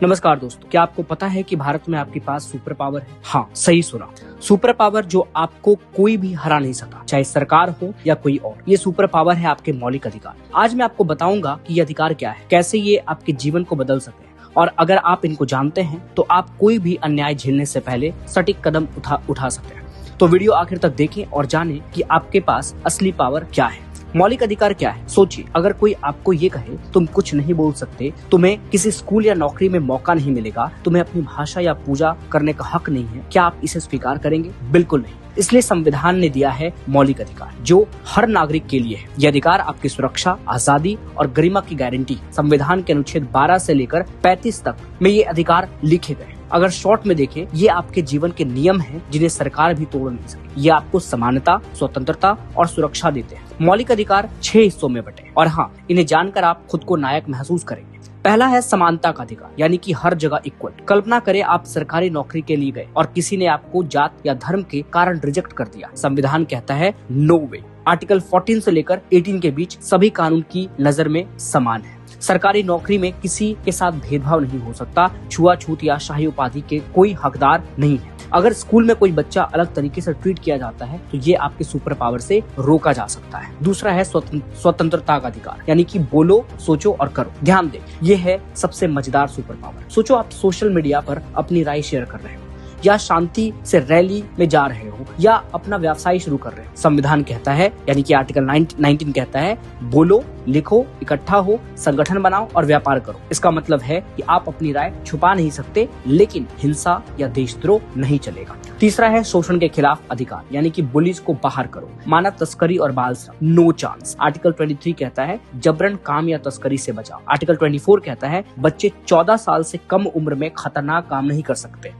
नमस्कार दोस्तों, क्या आपको पता है कि भारत में आपके पास सुपर पावर है? हाँ, सही सुना। सुपर पावर जो आपको कोई भी हरा नहीं सकता, चाहे सरकार हो या कोई और। ये सुपर पावर है आपके मौलिक अधिकार। आज मैं आपको बताऊंगा कि ये अधिकार क्या है, कैसे ये आपके जीवन को बदल सकते हैं, और अगर आप इनको जानते हैं तो आप कोई भी अन्याय झेलने से पहले सटीक कदम उठा सकते हैं। तो वीडियो आखिर तक देखें और जानें कि आपके पास असली पावर क्या है। मौलिक अधिकार क्या है? सोचिए, अगर कोई आपको ये कहे तुम कुछ नहीं बोल सकते, तुम्हें किसी स्कूल या नौकरी में मौका नहीं मिलेगा, तुम्हें अपनी भाषा या पूजा करने का हक नहीं है, क्या आप इसे स्वीकार करेंगे? बिल्कुल नहीं। इसलिए संविधान ने दिया है मौलिक अधिकार, जो हर नागरिक के लिए है। यह अधिकार आपकी सुरक्षा, आजादी और गरिमा की गारंटी है। संविधान के अनुच्छेद 12 से लेकर 35 तक में ये अधिकार लिखे गए। अगर शॉर्ट में देखें, ये आपके जीवन के नियम हैं जिन्हें सरकार भी तोड़ नहीं सके। ये आपको समानता, स्वतंत्रता और सुरक्षा देते हैं। मौलिक अधिकार 6 हिस्सों में बटे, और हाँ, इन्हें जानकर आप खुद को नायक महसूस करेंगे। पहला है समानता का अधिकार, यानी कि हर जगह इक्वल। कल्पना करें आप सरकारी नौकरी के लिए गए और किसी ने आपको जात या धर्म के कारण रिजेक्ट कर दिया। संविधान कहता है नो वे। आर्टिकल 14 से लेकर 18 के बीच सभी कानून की नजर में समान है। सरकारी नौकरी में किसी के साथ भेदभाव नहीं हो सकता। छुआछूत या शाही उपाधि के कोई हकदार नहीं है। अगर स्कूल में कोई बच्चा अलग तरीके से ट्रीट किया जाता है तो ये आपके सुपर पावर से रोका जा सकता है। दूसरा है स्वतंत्रता का अधिकार, यानी कि बोलो, सोचो और करो। ध्यान दें, ये है सबसे मजेदार सुपर पावर। सोचो आप सोशल मीडिया पर अपनी राय शेयर कर रहे हो, या शांति से रैली में जा रहे हो, या अपना व्यवसाय शुरू कर रहे हो। संविधान कहता है, यानी कि आर्टिकल 19 कहता है बोलो, लिखो, इकट्ठा हो, संगठन बनाओ और व्यापार करो। इसका मतलब है कि आप अपनी राय छुपा नहीं सकते, लेकिन हिंसा या देशद्रोह नहीं चलेगा। तीसरा है शोषण के खिलाफ अधिकार, यानी कि बुलीज को बाहर करो। मानव तस्करी और बाल श्रम, नो चांस। आर्टिकल 23 कहता है जबरन काम या तस्करी से बचाओ। आर्टिकल 24 कहता है बच्चे 14 साल से कम उम्र में खतरनाक काम नहीं कर सकते।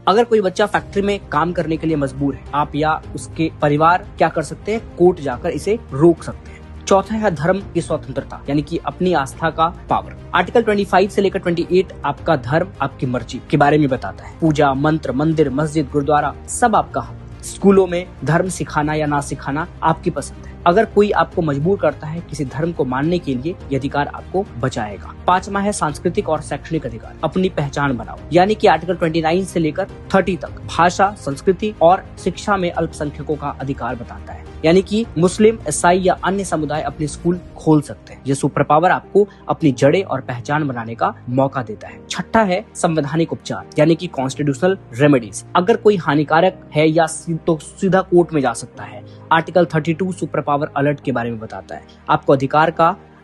अगर कोई बच्चा फैक्ट्री में काम करने के लिए मजबूर है, आप या उसके परिवार क्या कर सकते हैं? कोर्ट जाकर इसे रोक सकते हैं। चौथा है धर्म की स्वतंत्रता, यानी कि अपनी आस्था का पावर। आर्टिकल 25 से लेकर 28 आपका धर्म, आपकी मर्जी के बारे में बताता है। पूजा, मंत्र, मंदिर, मस्जिद, गुरुद्वारा सब आपका हक। स्कूलों में धर्म सिखाना या ना सिखाना आपकी पसंद है। अगर कोई आपको मजबूर करता है किसी धर्म को मानने के लिए, यह अधिकार आपको बचाएगा। पांचवा है सांस्कृतिक और शैक्षणिक अधिकार, अपनी पहचान बनाओ, यानी कि आर्टिकल 29 से लेकर 30 तक भाषा, संस्कृति और शिक्षा में अल्पसंख्यकों का अधिकार बताता है, यानी कि मुस्लिम, ईसाई या अन्य समुदाय अपने स्कूल खोल सकते हैं। यह सुपर पावर आपको अपनी जड़ें और पहचान बनाने का मौका देता है। छठा है संवैधानिक उपचार, यानी कि कॉन्स्टिट्यूशनल रेमेडीज। अगर कोई हानिकारक है या तो सीधा कोर्ट में जा सकता है। आर्टिकल 32 सुपर पावर अलर्ट के बारे में बताता है,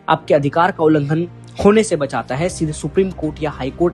आपके अधिकार का उल्लंघन होने से बचाता है। सीधे सुप्रीम कोर्ट या हाई कोर्ट